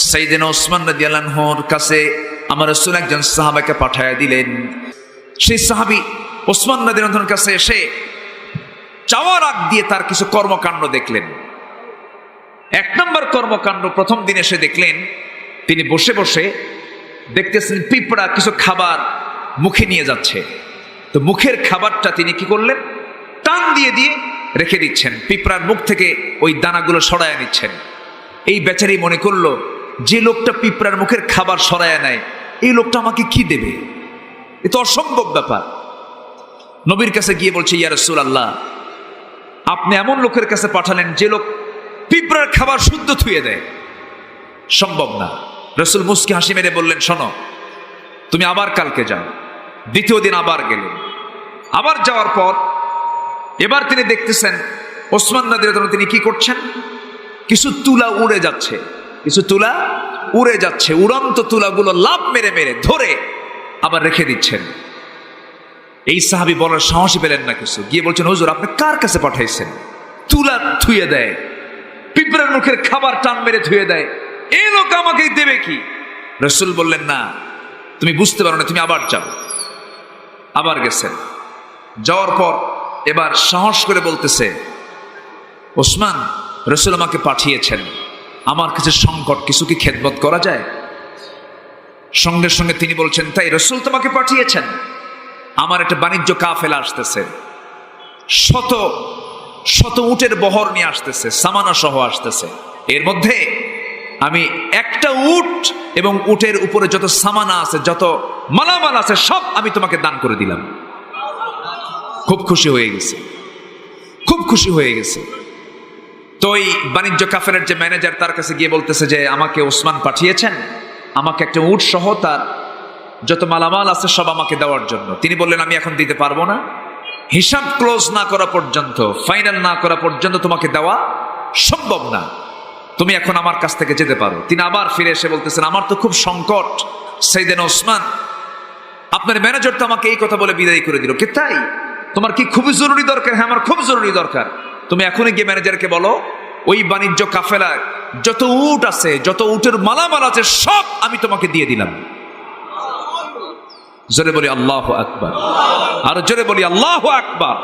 সাইয়েদনা ওসমান রাদিয়াল্লাহু আনহুর কাছে আমার রাসূল একজন সাহাবাকে পাঠায়া দিলেন। সেই সাহাবী ওসমান রাদিয়াল্লাহু আনহুর কাছে এসে যাওয়ার আগ দিয়ে তার কিছু কর্মকাণ্ড দেখলেন। এক নম্বর কর্মকাণ্ড, প্রথম দিন এসে দেখলেন তিনি বসে বসে দেখতেছেন পিঁপড়া কিছু খাবার মুখে নিয়ে যাচ্ছে। তো মুখের খাবারটা তিনি কি করলেন, টান দিয়ে দিয়ে রেখে দিচ্ছেন, পিঁপড়ার মুখ থেকে ওই দানাগুলো সরায় নিচ্ছেন। এই বেচারি মনে করলো যে লোকটা পিঁপড়ার মুখের খাবার সরায় নেয় এই লোকটা আমাকে কি দেবে, এ তো অসম্ভব ব্যাপার। নবীর কাছে গিয়ে বলছে, ইয়া রাসূলুল্লাহ, আপনি এমন লোকের কাছে পাঠালেন যে লোক পিঁপড়ার খাবার শুদ্ধ থুয়ে দেয়, সম্ভব না। রাসূল মুস্কি হাসি মেরে বললেন, শোনো, তুমি আবার কালকে যাও। দ্বিতীয় দিন আবার গেলেন। আবার যাওয়ার পর এবার তিনি দেখতেছেন ওসমান রাদিয়াল্লাহু আনহু তিনি কি করছেন, কিছু তুলা উড়ে যাচ্ছে, কিছু তুলা উড়ে যাচ্ছে, উড়ন্ত তুলাগুলো লাফ মেরে মেরে ধরে আবার রেখে দিচ্ছেন। এই সাহাবী বলার সাহসই পেলেন না কিছু, গিয়ে বলছেন, হুজুর আপনি কার কাছে পাঠাইছেন? তুলা থুয়ে দেয়, পিঁপড়ার মুখের খাবার টান মেরে থুয়ে দেয়, এই লোক আমাকে দেবে কি? রাসূল বললেন, না তুমি বুঝতে পারো না, তুমি আবার যাও। আবার গেছেন। যাওয়ার পর এবার সাহস করে বলতেছে, ওসমান, রাসূল আমাকে পাঠিয়েছেন, আমার কাছে সংকট, কিছু কি খেদমত করা যায়? সঙ্গে সঙ্গে তিনি বলছেন, তাই রাসূল তোমাকে পাঠিয়েছেন? আমার একটা বাণিজ্য কাফেলা আসতেছে, শত শত উটের বহর নিয়ে আসতেছে, সামানা সহ আসতেছে। এর মধ্যে আমি একটা উট এবং উটের উপরে যত সামানা আছে, যত মালামাল আছে, সব আমি তোমাকে দান করে দিলাম। খুব খুশি হয়ে গেছে, খুব খুশি হয়ে গেছে। তো ওই বাণিজ্য কাফেলার যে ম্যানেজার তার কাছে গিয়ে বলতেছে যে আমাকে ওসমান পাঠিয়েছেন আমাকে একটা উট সহ তার যত মালামাল আছে সব আমাকে দেওয়ার জন্য। তিনি বললেন, আমি এখন দিতে পারবো না, হিসাব ক্লোজ না করা পর্যন্ত, ফাইনাল না করা পর্যন্ত তোমাকে দেওয়া সম্ভব না, তুমি এখন আমার কাছ থেকে যেতে পারো। তিনি আবার ফিরে এসে বলতেছেন, আমার তো খুব সংকট সাইয়েদনা ওসমান, আপনার ম্যানেজার তো আমাকে এই কথা বলে বিদায় করে দিল। কে তাই? তোমার কি খুবই জরুরি দরকার? হ্যাঁ, আমার খুব জরুরি দরকার। তুমি এখনই গিয়ে ম্যানেজারকে বলো ওই বাণিজ্য কাফেলায় যত উট আছে, যত উটের মালামাল আছে, সব আমি তোমাকে দিয়ে দিলাম। জোরে বলি আল্লাহু আকবার, আর জোরে বলি আল্লাহু আকবার।